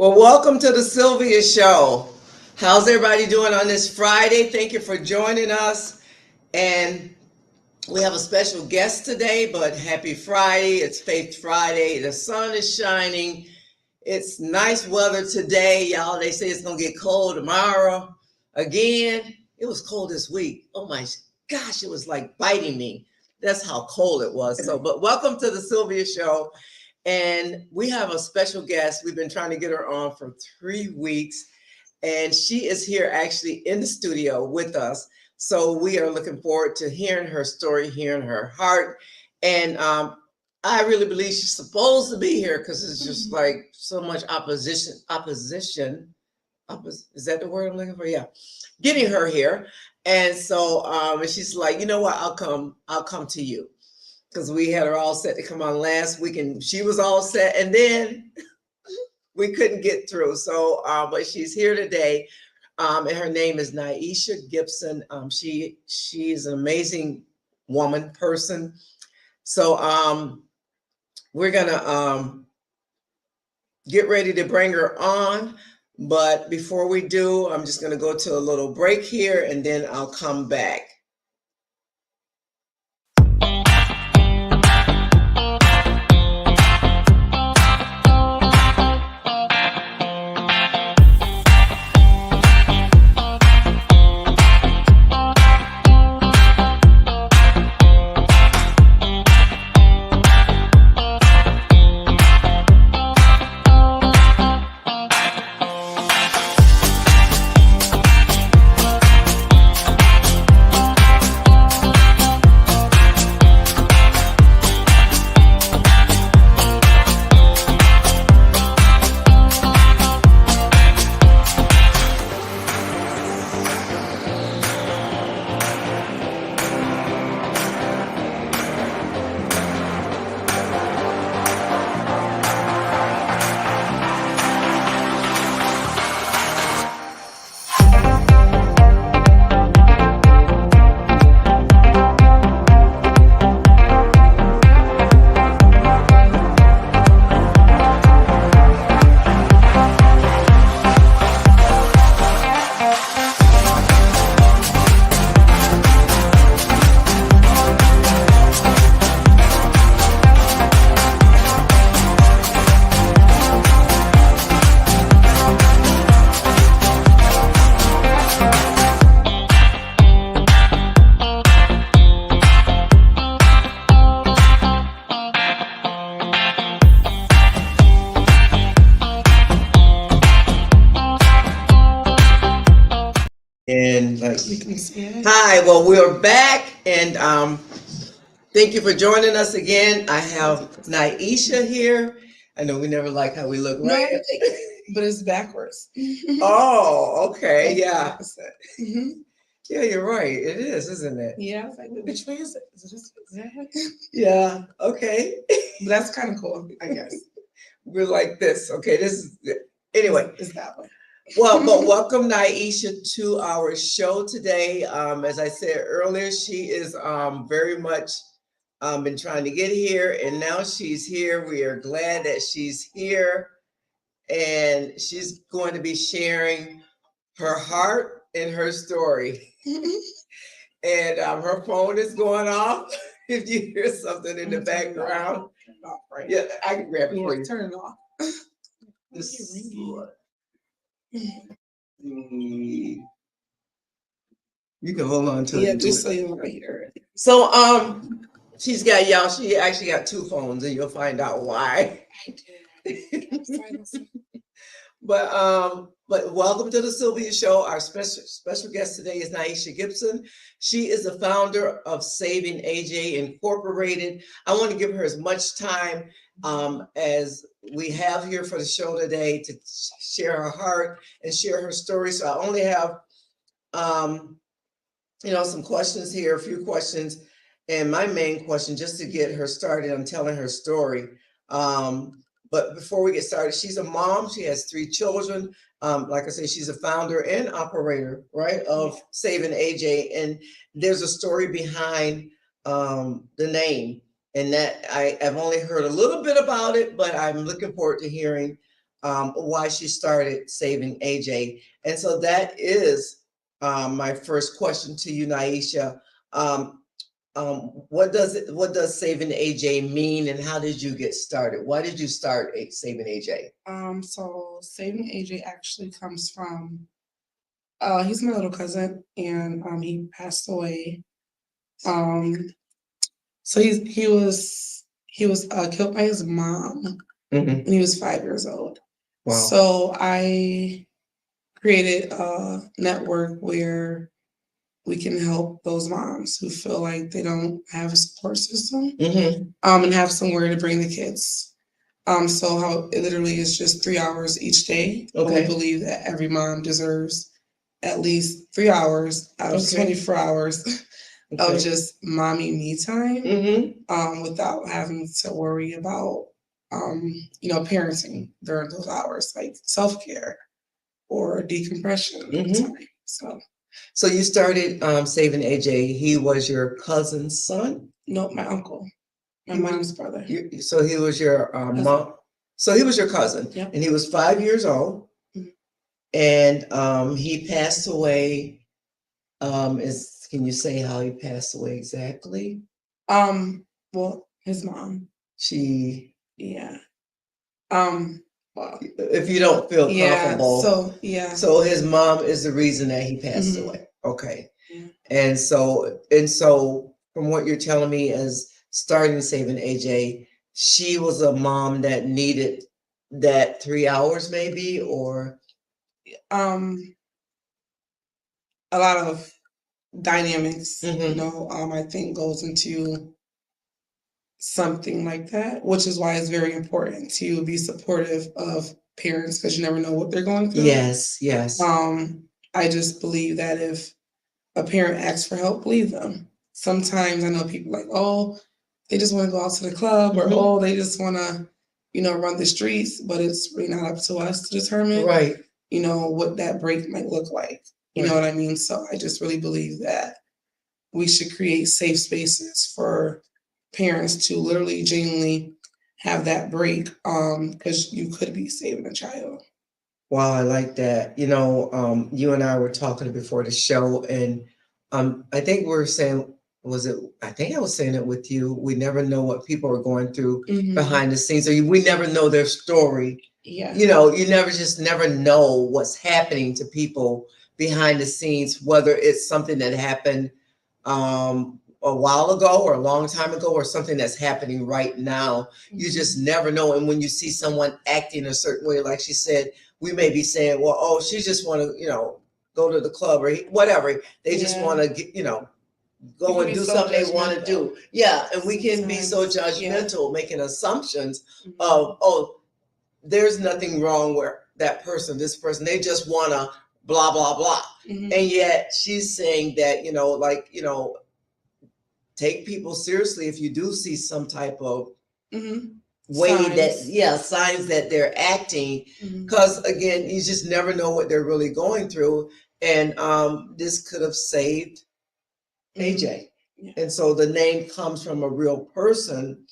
Well, welcome to the Sylvia Show. How's everybody doing on this Friday? Thank you for joining us. And we have a special guest today, but happy Friday. It's Faith Friday. The sun is shining. It's nice weather today. Y'all, they say it's going to get cold tomorrow. Again, it was cold this week. Oh my gosh, it was like biting me. That's how cold it was. So, but welcome to the Sylvia Show. And we have a special guest. We've been trying to get her on for 3 weeks. And she is here actually in the studio with us. So we are looking forward to hearing her story, hearing her heart. And I really believe she's supposed to be here because it's just like so much opposition. Is that the word I'm looking for? Yeah. Getting her here. And so and she's like, you know what? I'll come to you. Because we had her all set to come on last week and she was all set. And then we couldn't get through. So, but she's here today. And her name is Nyeshia Gibson. She's an amazing woman, person. So we're gonna get ready to bring her on. But before we do, I'm just gonna go to a little break here and then I'll come back. And like, hi, well, we're back, and thank you for joining us again. I have Nyeshia here. I know we never like how we look, right? No, but it's backwards. Oh, okay, yeah. Mm-hmm. Yeah, you're right. It is, isn't it? Yeah, I was like, which way is it? Is it Yeah, okay. But that's kind of cool, I guess. We're like this. Okay, this is anyway. It's that way. Well, but welcome Nyeshia to our show today. As I said earlier, she is very much been trying to get here, and now she's here. We are glad that she's here, and she's going to be sharing her heart and her story. And her phone is going off. If you hear something in the background, right? Yeah, I can grab it for you. Turn it off. You can hold on to it. Yeah, just so you right here. So she's got y'all. She actually got 2 phones, and you'll find out why. But welcome to the Sylvia Show. Our special guest today is Nyeshia Gibson. She is the founder of SavingAJ Incorporated. I want to give her as much time as we have here for the show today to share her heart and share her story. So I only have, some questions here, a few questions. And my main question, just to get her started, I'm telling her story. But before we get started, she's a mom. She has 3 children. Like I said, she's a founder and operator, right, of SavingAJ. And there's a story behind the name. And that I've only heard a little bit about it, but I'm looking forward to hearing why she started Saving AJ. And so that is my first question to you, Nyeshia. What does Saving AJ mean, and how did you get started? Why did you start Saving AJ? So Saving AJ actually comes from he's my little cousin, and he passed away. So he was killed by his mom when he was 5 years old. Wow. So I created a network where we can help those moms who feel like they don't have a support system, and have somewhere to bring the kids. So how it literally is just 3 hours each day. Okay. We believe that every mom deserves at least 3 hours out of 24 hours of just mommy me time, without having to worry about, parenting during those hours, like self-care or decompression time. So you started Saving AJ. He was your cousin's son? No, my uncle, my mom's brother. So he was your mom. So he was your cousin, Yep. and he was 5 years old, and he passed away. Can you say how he passed away exactly? Well, his mom. Yeah. Well, if you don't feel comfortable. So his mom is the reason that he passed away. Okay. Yeah. And so from what you're telling me, as starting Saving AJ, she was a mom that needed that 3 hours maybe, or a lot of dynamics, I think goes into something like that, which is why it's very important to be supportive of parents, because you never know what they're going through. Yes. I just believe that if a parent asks for help, leave them. Sometimes I know people like, oh, they just want to go out to the club, or oh, they just want to, run the streets, but it's really not up to us to determine, what that break might look like. You know what I mean? So I just really believe that we should create safe spaces for parents to literally, genuinely have that break, because you could be saving a child. Wow, I like that. You and I were talking before the show, and I think we were saying, I think I was saying it with you. We never know what people are going through behind the scenes, or we never know their story. Yeah. You never know what's happening to people behind the scenes, whether it's something that happened a while ago or a long time ago, or something that's happening right now. You just never know. And when you see someone acting a certain way, like she said, we may be saying, well, oh, she just want to, go to the club or whatever. They just want to get, go and do something they want to do. Yeah. And we can be so judgmental, making assumptions of, oh, there's nothing wrong with this person, they just want to blah, blah, blah. And yet she's saying that, take people seriously if you do see some type of way signs that they're acting, because again, you just never know what they're really going through. And this could have saved AJ. And so the name comes from a real person,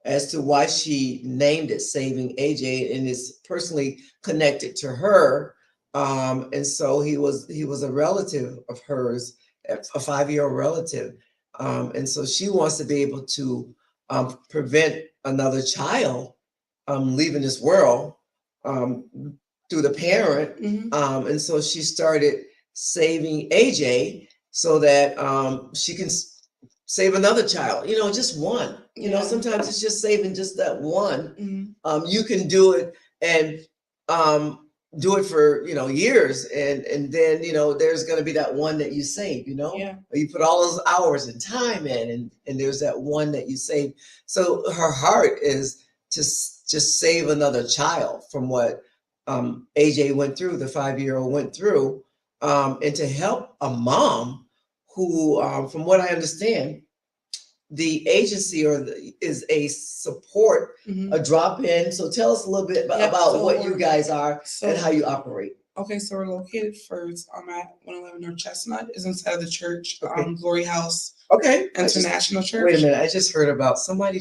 as to why she named it Saving AJ, and is personally connected to her. And so he was a relative of hers, a 5-year-old relative. And so she wants to be able to prevent another child leaving this world through the parent. And so she started Saving AJ so that she can save another child, just one. Sometimes it's just saving just that one. You can do it and do it for years, and then there's going to be that one that you save. You put all those hours and time in, and there's that one that you save. So her heart is to just save another child from what AJ went through, the 5-year-old went through, and to help a mom who, from what I understand, the agency is a support, a drop-in. So tell us a little bit about what you guys are and how you operate. Okay, so we're located first at 111 North Chestnut, is inside of the church, Glory House. Okay. International Church. Wait a minute, I just heard about somebody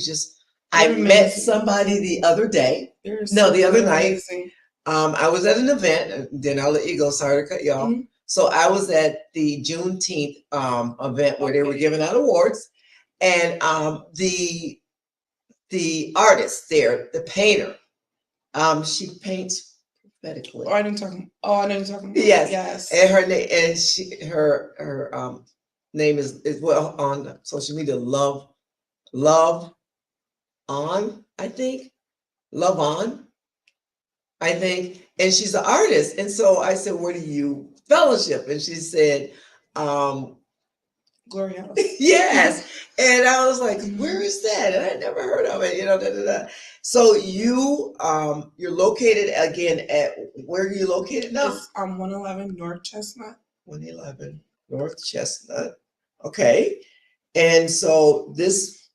I They're met amazing. somebody the other day. They're No, the other they're night. amazing. I was at an event, and then I'll let you go. Sorry to cut you off. Mhm. So I was at the Juneteenth event where they were Okay. giving out awards, and the artist there, the painter, she paints prophetically. Oh, I didn't talk. Oh, I know you're talking about. Yes. Yes. And her name, and her name is well on social media. Love on, I think. Love on, I think. And she's an artist. And so I said, where do you fellowship? And she said, um, Glory House. yes. And I was like, where is that? And I never heard of it, da, da, da. So you're located again at where are you located now? It's 111 North Chestnut. 111 North Chestnut. Okay. And so this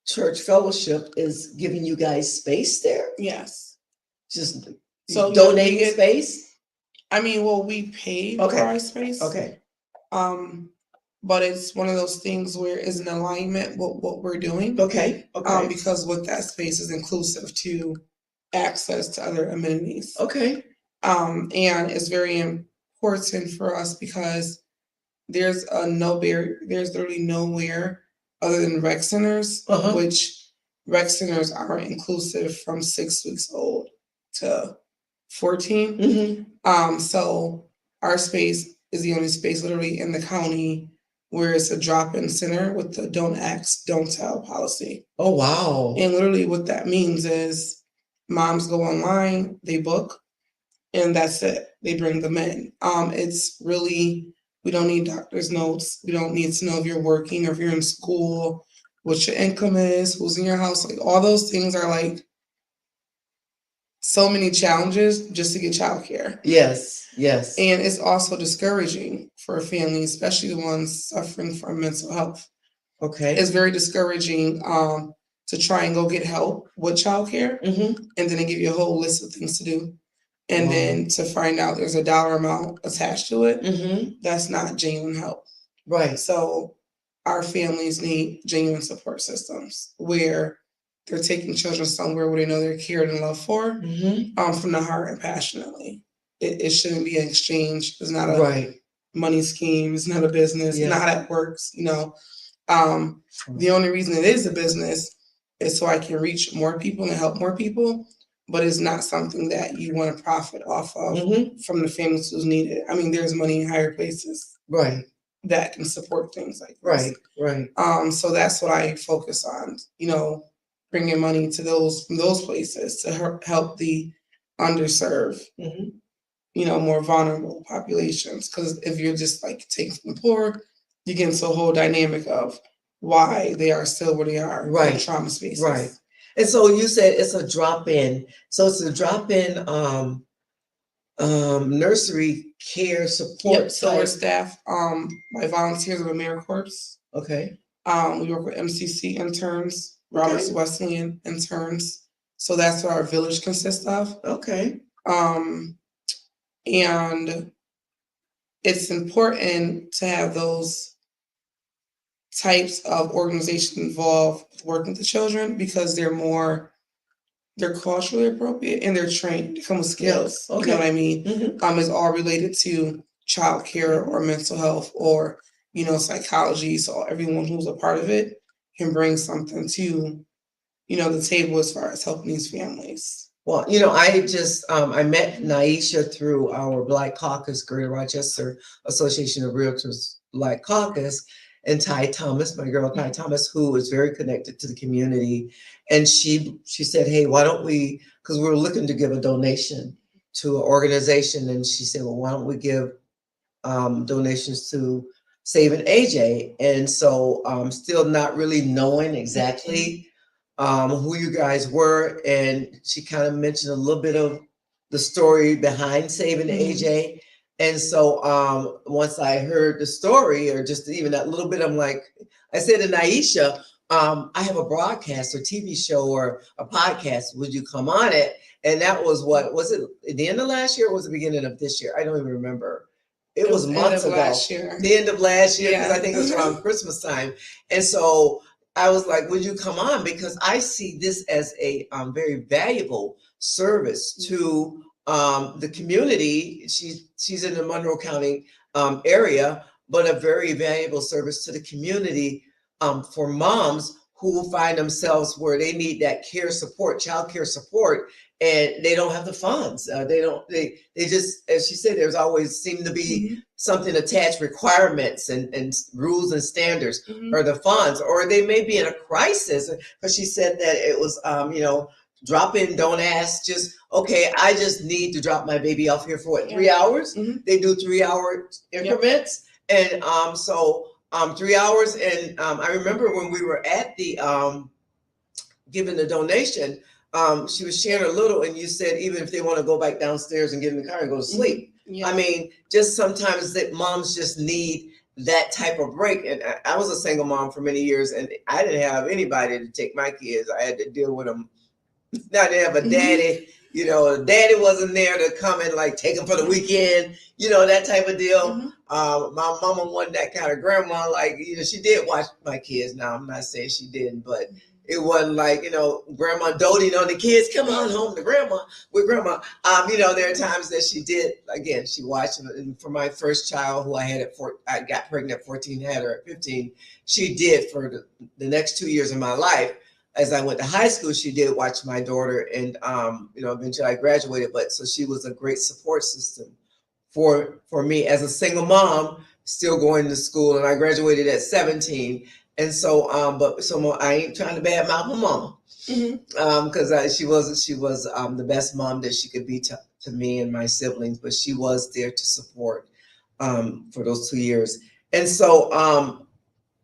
church fellowship is giving you guys space there? Yes. Just So donating space? I mean, well, we pay Okay. for our space. Okay. But it's one of those things where it's in alignment with what we're doing. Okay. Okay. Because with that space is inclusive to access to other amenities. Okay. And it's very important for us because there's no barrier. There's literally nowhere other than rec centers, which rec centers are inclusive from 6 weeks old to 14. Mm-hmm. So our space is the only space literally in the county where it's a drop-in center with the don't ask, don't tell policy. Oh, wow. And literally what that means is moms go online, they book, and that's it. They bring them in. It's really, we don't need doctor's notes. We don't need to know if you're working or if you're in school, what your income is, who's in your house. Like all those things are like so many challenges just to get childcare. Yes, yes. And it's also discouraging for families, especially the ones suffering from mental health. Okay. It's very discouraging to try and go get help with childcare, and then they give you a whole list of things to do. And then to find out there's a dollar amount attached to it, that's not genuine help. Right. So our families need genuine support systems where they're taking children somewhere where they know they're cared and loved for, from the heart and passionately. It shouldn't be an exchange. It's not a money scheme. It's not a business. Not how that works. The only reason it is a business is so I can reach more people and help more people. But it's not something that you want to profit off of from the families who need it. I mean, there's money in higher places that can support things like this. Right. So that's what I focus on, bringing money to from those places to help the underserved, more vulnerable populations. Because if you're just like taking from the poor, you get into a whole dynamic of why they are still where they are in trauma spaces. Right. And so you said it's a drop-in. So it's a drop-in nursery care support. Yep. So we're staffed by volunteers of AmeriCorps. Okay. We work with MCC interns, Roberts Wesleyan interns. So that's what our village consists of. Okay. And it's important to have those types of organizations involved working with the children because they're culturally appropriate and they're trained to come with skills. You know what I mean? It's all related to childcare or mental health or, psychology. So everyone who's a part of it can bring something to, the table as far as helping these families. Well, I met Nyeshia through our Black Caucus, Greater Rochester Association of Realtors Black Caucus, and Ty Thomas, my girl Ty Thomas, who is very connected to the community. And she said, hey, why don't we, because we were looking to give a donation to an organization. And she said, well, why don't we give donations to SavingAJ? And so I'm still not really knowing exactly who you guys were. And she kind of mentioned a little bit of the story behind SavingAJ. And so once I heard the story, or just even that little bit, I'm like, I said to Nyeshia, I have a broadcast or TV show or a podcast. Would you come on it? And that was was it at the end of last year or was it the beginning of this year? I don't even remember. It was months ago. Last year. The end of last year, because I think it was around Christmas time. And so I was like, would you come on? Because I see this as a very valuable service to the community. She's in the Monroe County area, but a very valuable service to the community for moms who find themselves where they need that care support, child care support, and they don't have the funds. They just, as she said, there's always seem to be something attached, requirements and rules and standards or the funds, or they may be in a crisis. Because she said that it was, drop in, don't ask. Just okay. I just need to drop my baby off here for 3 hours. They do 3-hour increments, and so 3 hours. And I remember when we were at the giving the donation, she was sharing a little, and you said even if they want to go back downstairs and get in the car and go to sleep. I mean, just sometimes that moms just need that type of break. And I was a single mom for many years, and I didn't have anybody to take my kids. I had to deal with them. Now they have a daddy, daddy wasn't there to come and like take them for the weekend, that type of deal. My mama wasn't that kind of grandma. Like, she did watch my kids. Now I'm not saying she didn't, but it wasn't like, grandma doting on the kids. Come on home to grandma with grandma. There are times that she did. Again, she watched. And for my first child, who I had I got pregnant at 14, had her at 15. She did for the next 2 years of my life. As I went to high school, she did watch my daughter, and eventually I graduated. But so she was a great support system for me as a single mom, still going to school, and I graduated at 17. And so, I ain't trying to badmouth my mama, because she was the best mom that she could be to me and my siblings. But she was there to support for those 2 years. And so,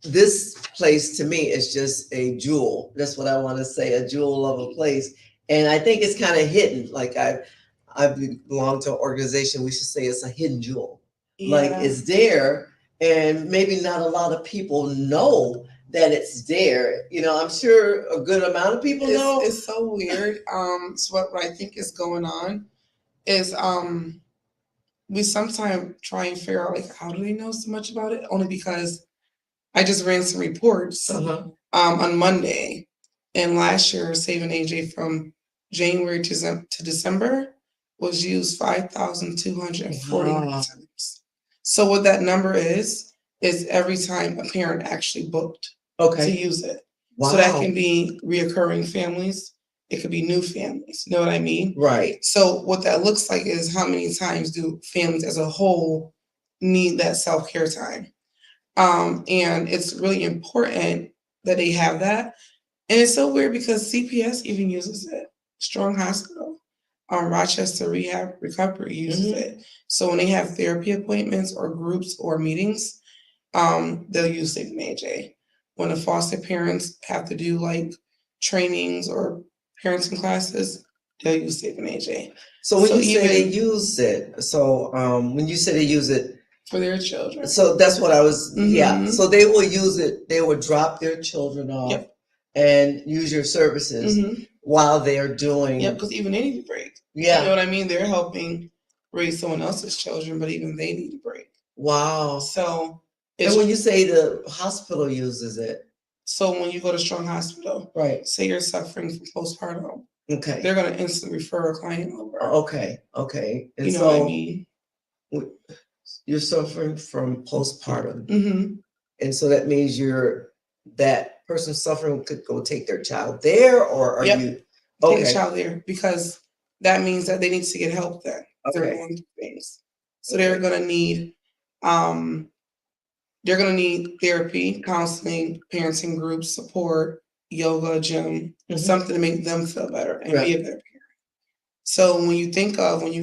this place to me is just a jewel. That's what I want to say, a jewel of a place. And I think it's kind of hidden. Like I belong to an organization, we should say it's a hidden jewel. Like it's there, and maybe not a lot of people know that it's there. I'm sure a good amount of people know. It's so weird. So what I think is going on is we sometimes try and figure out like how do they know so much about it? Only because I just ran some reports on Monday, and last year SavingAJ from January to December was used 5,240 times. So what that number is every time a parent actually booked to use it. Wow. So that can be reoccurring families. It could be new families. You know what I mean? Right. So what that looks like is how many times do families as a whole need that self-care time. And it's really important that they have that. And it's so weird because CPS even uses it. Strong Hospital, Rochester Rehab Recovery uses it. So when they have therapy appointments or groups or meetings, they'll use SavingAJ. When the foster parents have to do like trainings or parenting classes, they'll use SavingAJ. So when you say they use it, when you say they use it, for their children. So that's what I was, So they will use it, they will drop their children off and use your services while they're doing. Yeah, because even they need a break. Yeah. You know what I mean? They're helping raise someone else's children, but even they need a break. Wow. So. And when you say the hospital uses it. So when you go to Strong Hospital, right? Say you're suffering from postpartum. Okay. They're going to instantly refer a client over. Okay. And you know what I mean? You're suffering from postpartum. And so that means that person suffering could go take their child there, or are you take a child there, because that means that they need to get help then. They're going through things. So they're going to need therapy, counseling, parenting groups, support, yoga, gym, something to make them feel better and be a better parent. So when you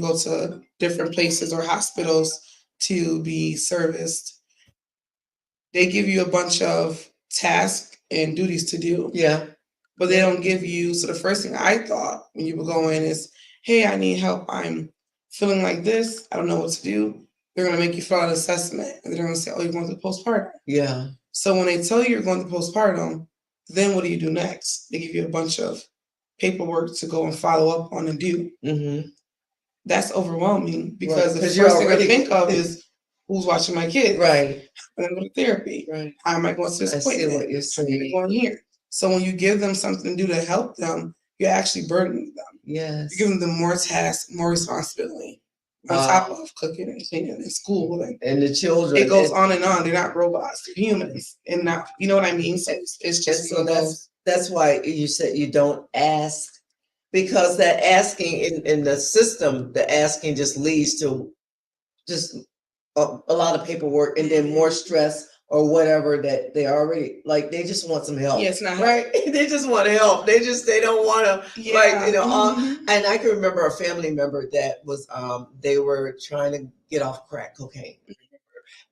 go to different places or hospitals to be serviced, they give you a bunch of tasks and duties to do. Yeah. But they don't give you, so the first thing I thought when you would go in is, hey, I need help. I'm feeling like this. I don't know what to do. They're going to make you fill out an assessment, and they're going to say, oh, you're going through postpartum. Yeah. So when they tell you you're going through postpartum, then what do you do next? They give you a bunch of paperwork to go and follow up on and do. That's overwhelming, because the first thing I think of is, Who's watching my kids? Right. I'm going to go to therapy. Right. How am I going to this I see appointment? what you're I'm saying. going here. So when you give them something to do to help them, you're actually burdening them. Yes. You're giving them more tasks, more responsibility. On top of cooking and cleaning and school and the children. It goes on and on. They're not robots, they're humans. And not, you know what I mean? So it's just so that's why you said you don't ask, because that asking in the system, the asking just leads to just a lot of paperwork and then more stress or whatever that they already, like, they just want some help. Yeah, it's not right. They just want help. They don't want to, like, and I can remember a family member that was they were trying to get off crack cocaine,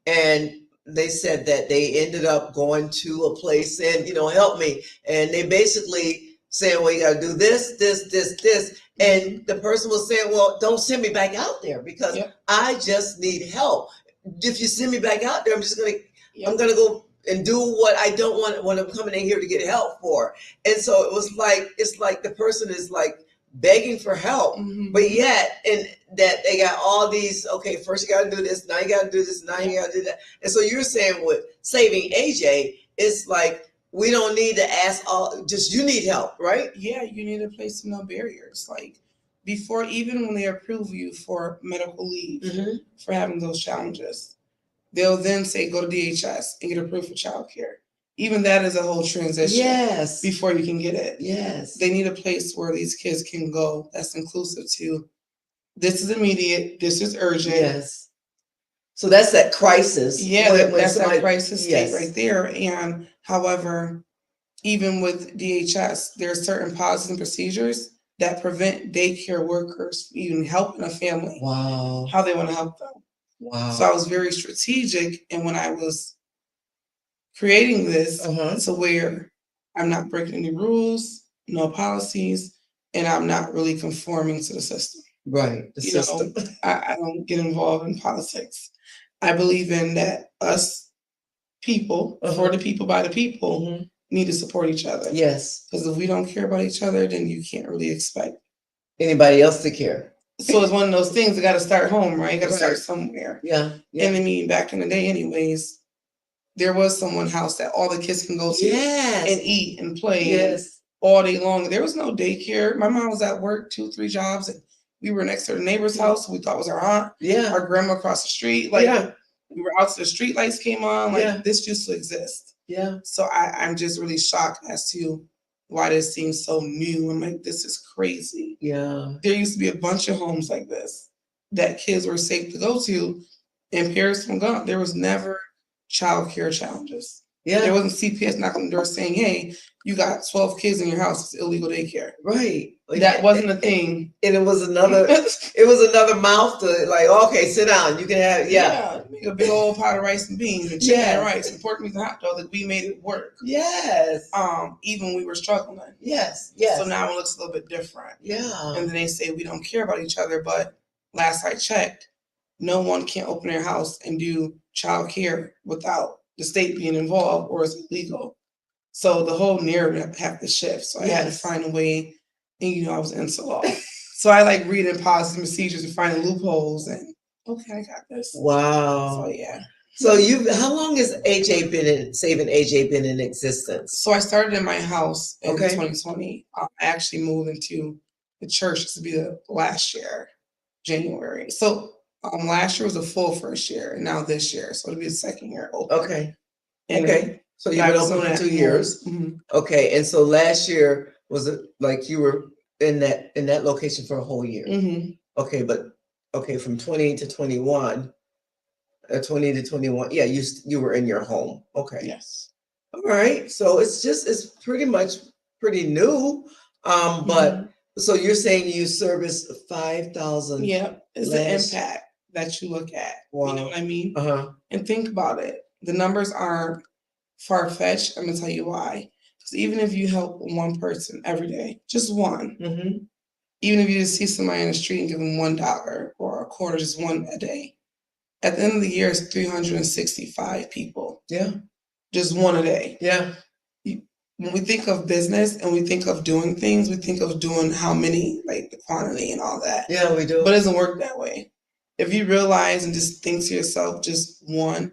and they said that they ended up going to a place and help me, and they basically saying, well, you got to do this, and the person was saying, well, don't send me back out there because I just need help. If you send me back out there, I'm gonna go and do what I don't want when I'm coming in here to get help for. And so it was like, it's like the person is like begging for help, but yet, and that they got all these, okay, first you got to do this, now you got to do this, now you got to do that. And so you're saying with Saving AJ, it's like, we don't need to ask just you need help, right? Yeah, you need to place no barriers. Like, before, even when they approve you for medical leave for having those challenges, they'll then say go to DHS and get approved for childcare. Even that is a whole transition. Yes. Before you can get it. Yes. They need a place where these kids can go that's inclusive to, this is immediate, this is urgent. Yes. So that's that crisis. Yeah, that's that crisis state right there. And however, even with DHS, there are certain policies and procedures that prevent daycare workers from even helping a family. Wow. How they want to help them. Wow. So I was very strategic, and when I was creating this to where I'm not breaking any rules, no policies, and I'm not really conforming to the system. Right. The system. I don't get involved in politics. I believe in that us people, for the people, by the people, need to support each other. Yes. Because if we don't care about each other, then you can't really expect anybody else to care. So it's one of those things that got to start home, right? You got to start somewhere. Yeah. And I mean, back in the day, anyways, there was someone house that all the kids can go to and eat and play all day long. There was no daycare. My mom was at work 2-3 jobs, and we were next to the neighbor's house. We thought was our aunt. Yeah. Our grandma across the street. Like we were out to the street lights came on. Like this used to exist. Yeah. So I'm just really shocked as to why this seems so new. I'm like, this is crazy. Yeah. There used to be a bunch of homes like this that kids were safe to go to, and parents from gone. There was never child care challenges. Yeah. There wasn't CPS knocking on the door saying, hey, you got 12 kids in your house, it's illegal daycare. Right. That wasn't a thing. And it was another mouth to, like, okay, sit down. You can have make a big old pot of rice and beans and chicken and rice and pork meat and hot dog. Like, we made it work. Yes. Even when we were struggling. Yes. So now it looks a little bit different. Yeah. And then they say we don't care about each other, but last I checked, no one can open their house and do child care without the state being involved, or it's illegal. So the whole narrative have to shift. So I had to find a way, and I was into law. So I like reading policies and procedures and finding loopholes, and okay, I got this. Wow. So yeah. So how long has Saving AJ been in existence? So I started in my house in 2020. I actually moved into the church. This would be the last year, January. So last year was a full first year, and now this year, so it'll be the second year open. Okay. So you've been open for 2 years. Okay, and so last year was it like you were in that location for a whole year? Okay, but from 20 to 21, 20 to 21. Yeah, you were in your home. Okay. Yes. All right. So it's pretty much pretty new. But so you're saying you service 5,000. Yeah, it's the impact that you look at. Wow. You know what I mean? And think about it. The numbers aren't far-fetched. I'm gonna tell you why. Because even if you help one person every day, just one, even if you just see somebody in the street and give them $1 or a quarter, just one a day, at the end of the year, it's 365 people. Yeah. Just one a day. Yeah. When we think of business and we think of doing things, we think of doing how many, like the quantity and all that. Yeah, we do. But it doesn't work that way. if you realize and just think to yourself, just one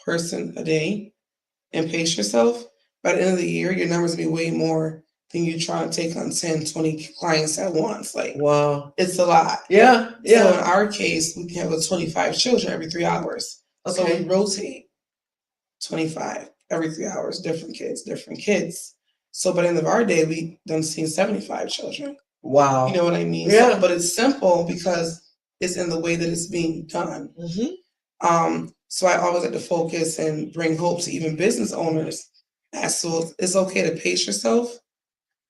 person a day and pace yourself, by the end of the year, your numbers will be way more than you trying to take on 10, 20 clients at once. Like, wow, it's a lot. yeah, yeah. So in our case, we have 25 children every 3 hours. So we rotate 25 every 3 hours, different kids. So by the end of our day, we done seen 75 children. Wow. You know what I mean? Yeah. So, but it's simple because it's in the way that it's being done. So I always like to focus and bring hope to even business owners. So it's okay to pace yourself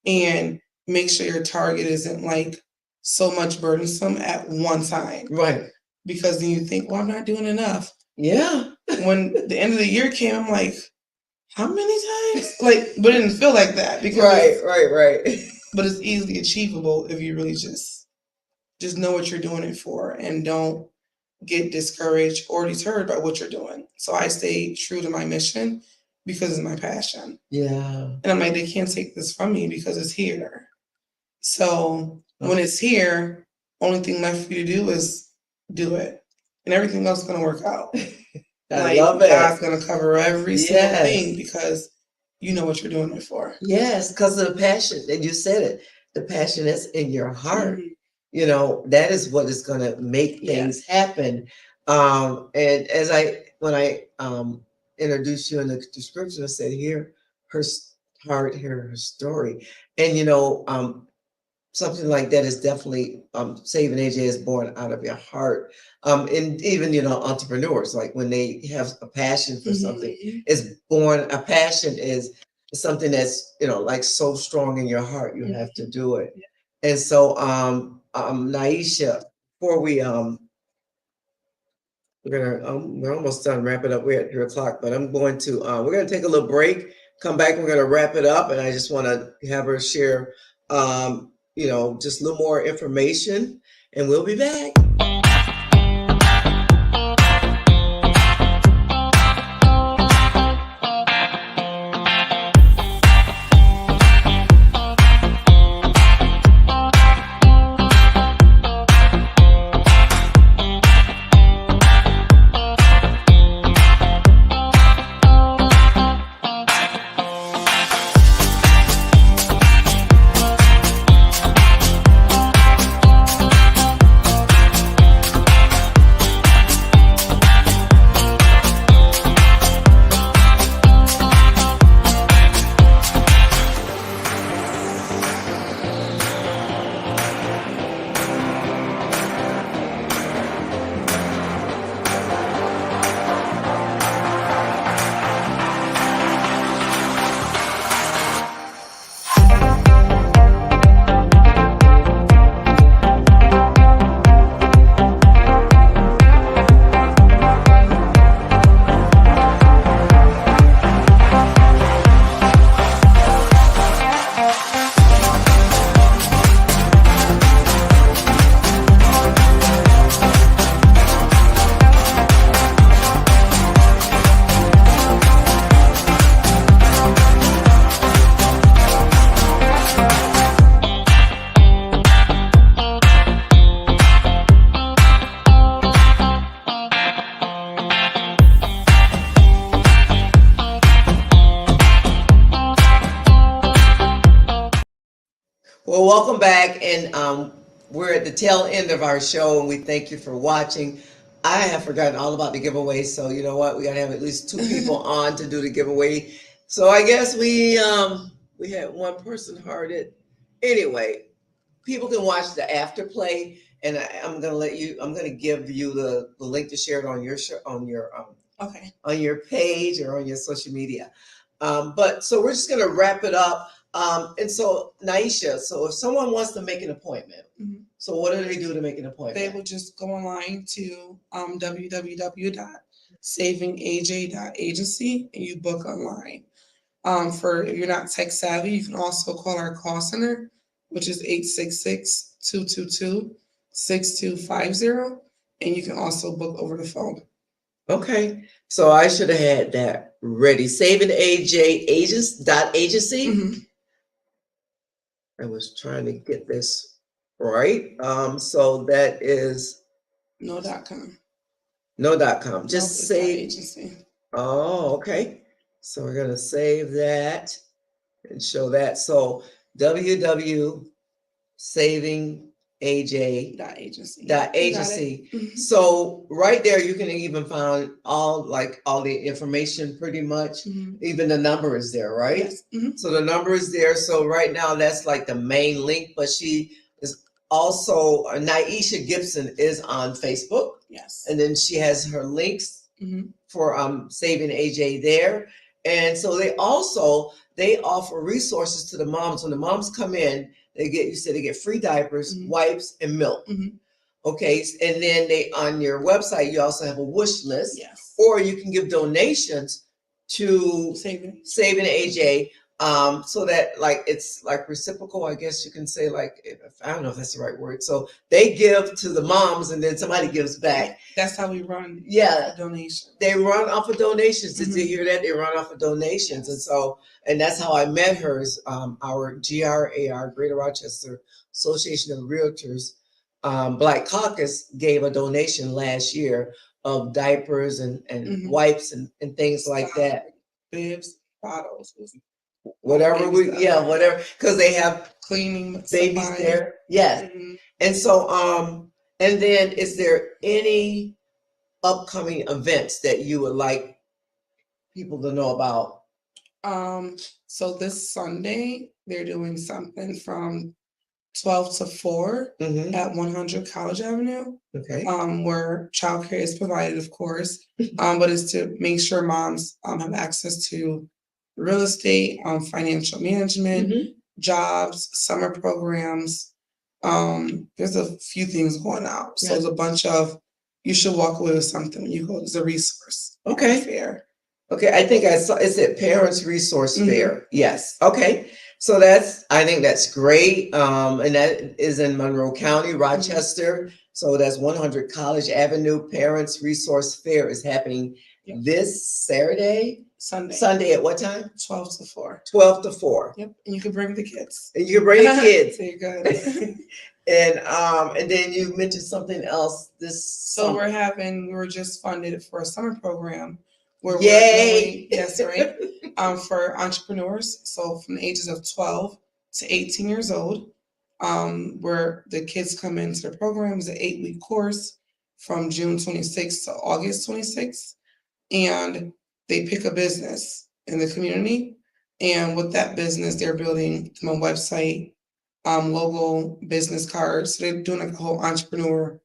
and make sure your target isn't like so much burdensome at one time. Right. Because then you think, well, I'm not doing enough. Yeah. When the end of the year came, I'm like, how many times? Like, but it didn't feel like that because right. But it's easily achievable if you really just know what you're doing it for and don't get discouraged or deterred by what you're doing. So I stay true to my mission because it's my passion. Yeah. And I'm like, they can't take this from me because it's here. So when it's here, only thing left for you to do is do it. And everything else is gonna work out. I love it. God's gonna cover every single thing because you know what you're doing it for. Yes, because of the passion, and you said it, the passion is in your heart. You know, that is what is going to make things happen. And when I introduced you in the description, I said, here, her heart, here, her story. And, you know, something like that is definitely, Saving AJ is born out of your heart. And even, you know, entrepreneurs, like when they have a passion for something, it's born, a passion is something that's, you know, like so strong in your heart, you have to do it. And so, Nyeshia, before we're almost done, wrap it up. We're at 3 o'clock, but I'm going to, we're going to take a little break, come back, we're going to wrap it up. And I just want to have her share, you know, just a little more information, and we'll be back. Well, welcome back, and we're at the tail end of our show, and we thank you for watching. I have forgotten all about the giveaway, so you know what? We got to have at least 2 people on to do the giveaway. So I guess we had one person heard it. Anyway, people can watch the afterplay, and I'm gonna give you the link to share it on your on your page or on your social media. But so we're just gonna wrap it up. And so, Nyeshia, so if someone wants to make an appointment, so what do they do to make an appointment? They will just go online to www.savingaj.agency and you book online. For if you're not tech savvy, you can also call our call center, which is 866-222-6250, and you can also book over the phone. Okay, so I should have had that ready. SavingAJ agency. I was trying to get this right. So that is No.com. No.com. Nope, Just it's say. .agency. Oh, okay. So we're gonna save that and show that. So www.SavingAJ .agency. agency. Mhm. So right there, you can even find all the information pretty much. Mhm. Even the number is there, right? Yes. Mhm. So the number is there. So right now, that's like the main link. But she is also Nyeshia Gibson is on Facebook, Yes. and then she has her links Mhm. for Saving AJ there. And so they offer resources to the moms. When the moms come in, they get free diapers, Mhm. wipes, and milk. Mhm. Okay, and then they on your website you also have a wish list, Yes. or you can give donations to Saving. Saving AJ. So that like it's like reciprocal, I guess you can say, like, I don't know if that's the right word. So they give to the moms, and then somebody gives back. That's how we run. Yeah, Donation. they run off of donations. Did you Mhm. hear that? They run off of donations, and so that's how I met her. Our GRAR, Greater Rochester Association of Realtors, Black Caucus gave a donation last year of diapers and Mhm. wipes and things like that. Bibs, bottles, Whatever baby stuff. whatever, because they have cleaning babies supply. there. Yes. Mhm. And so and then is there any upcoming events that you would like people to know about? So this Sunday they're doing something from 12 to 4 Mhm. at 100 College Avenue, Okay. where childcare is provided, of course, but it's to make sure moms have access to real estate, financial management, Mhm. jobs, summer programs. There's a few things going out. So Yeah. there's a bunch of, you should walk away with something when you go. There's a resource Okay. fair. Okay, I think I saw it's at Parents Resource Mhm. Fair. Yes. Okay. So I think that's great. And that is in Monroe County, Rochester. So that's 100 College Avenue. Parents Resource Fair is happening this Saturday. Sunday at what time? 12 to 4. 12 to 4. Yep. And you can bring the kids. And you can bring the kids. They're good. And then you mentioned something else this So summer. we were just funded for a summer program where we're Yay! doing, yes, right, for entrepreneurs. So from the ages of 12 to 18 years old, where the kids come into the program. It's an 8-week course from June 26th to August 26th. And they pick a business in the community. And with that business, they're building them a website, logo, business cards. So they're doing like a whole entrepreneur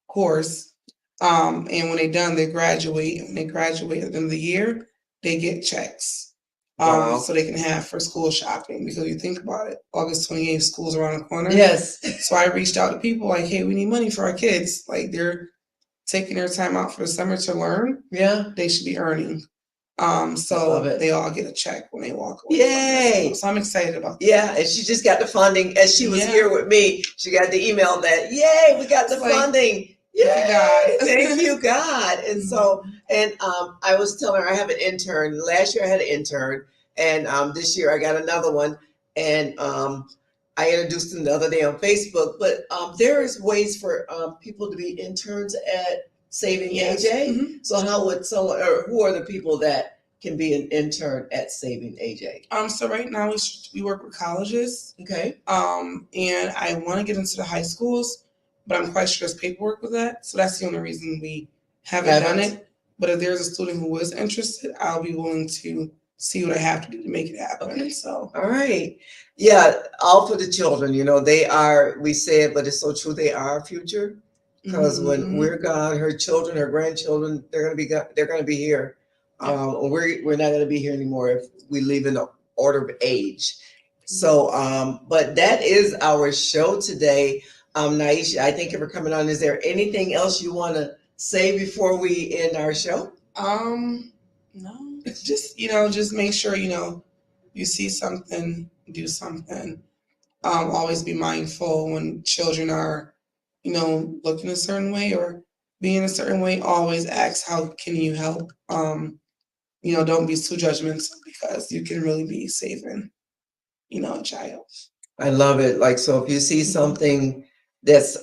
course. And when they're done, they graduate. And when they graduate at the end of the year, they get checks. Wow. So they can have for school shopping. Because you think about it, August 28th, school's around the corner. Yes. So I reached out to people like, hey, we need money for our kids. Like they're taking their time out for the summer to learn. Yeah. They should be earning. love So it. they all get a check when they walk away. Yay! So I'm excited about that. Yeah, and she just got the funding. As she was here with me, she got the email that, yay, we got the funding. Yay! Thank you, God. And so, and I was telling her I have an intern. Last year I had an intern, and this year I got another one. And I introduced them the other day on Facebook. But there is ways for people to be interns at Saving AJ. So how would someone, or who are the people that can be an intern at Saving AJ? So right now we work with colleges. Okay. And I want to get into the high schools, but I'm quite sure there's paperwork with that. So that's the only reason we haven't done it. But if there's a student who is interested, I'll be willing to see what I have to do to make it happen. Okay. So all right. Yeah, all for the children. They are, we say it, but it's so true. They are our future. Because when we're gone, her children, her grandchildren, they're gonna be here. We're not gonna be here anymore if we leave in the order of age. So, but that is our show today. Nyeshia, I thank you for coming on. Is there anything else you want to say before we end our show? No, just make sure, you see something, do something. Always be mindful when children are, looking a certain way or being a certain way. Always ask, how can you help? Don't be too judgmental because you can really be saving, a child. I love it. Like, so if you see something that's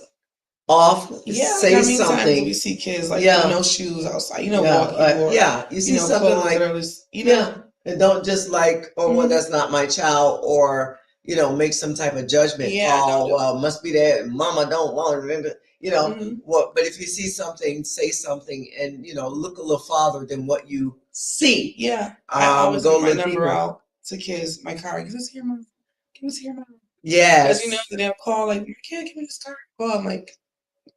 off, Yeah, say how many times something. we see kids like Yeah. no shoes outside, Yeah, walking or yeah. You see something clothes like, that are just, yeah, and don't just like, oh, well, Mhm. that's not my child, or make some type of judgment Yeah, call. don't do Well, must be that mama don't want to, Mhm. what. But if you see something, say something, and look a little farther than what you see. Yeah, I always Go give a my little number deeper. out to kids. My car, give us here, mom. Give us here, mom. Yes. Because they'll call like, my kid, give me this car. Well, I'm like,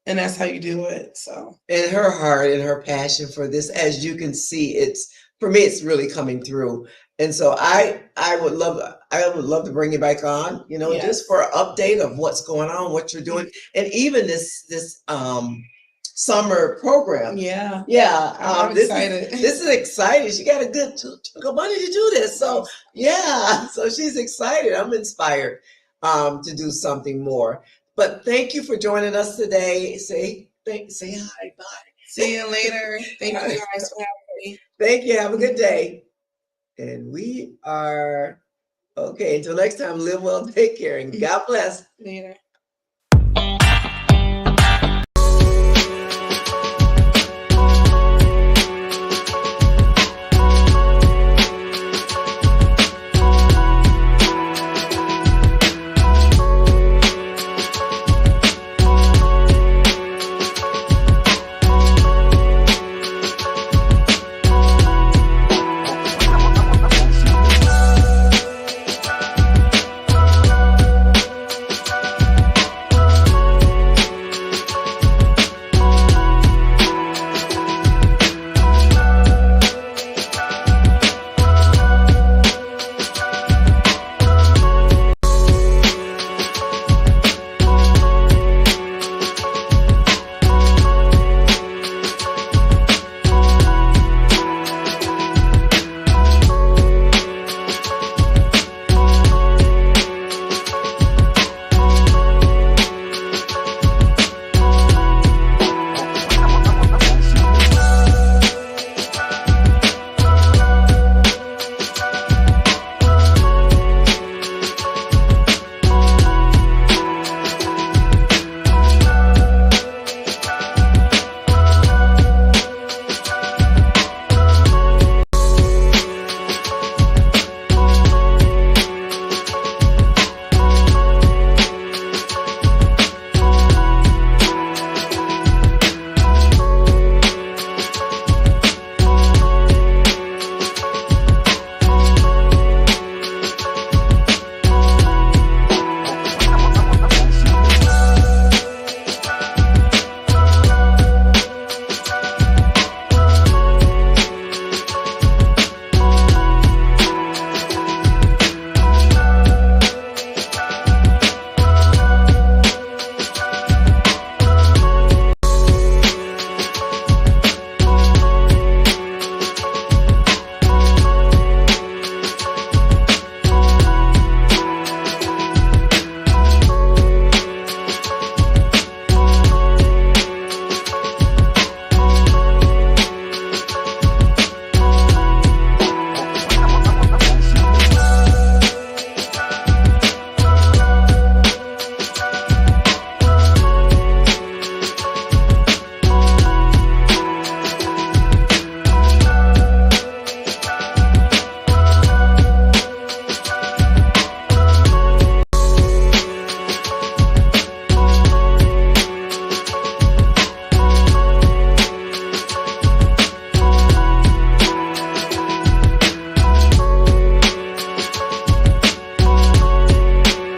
and that's how you do it. So. And her heart and her passion for this, as you can see, for me, it's really coming through. And so I would love to bring you back on, just for an update of what's going on, what you're doing, and even this summer program. Yeah. Yeah. I'm excited. This is exciting. She got a good chunk of money to do this. So yeah, so she's excited. I'm inspired to do something more. But thank you for joining us today. Say hi, bye. See you later. Thank you guys for having me. Thank you. Have a good day. And we are okay. Until next time, live well, take care, and God bless. Later.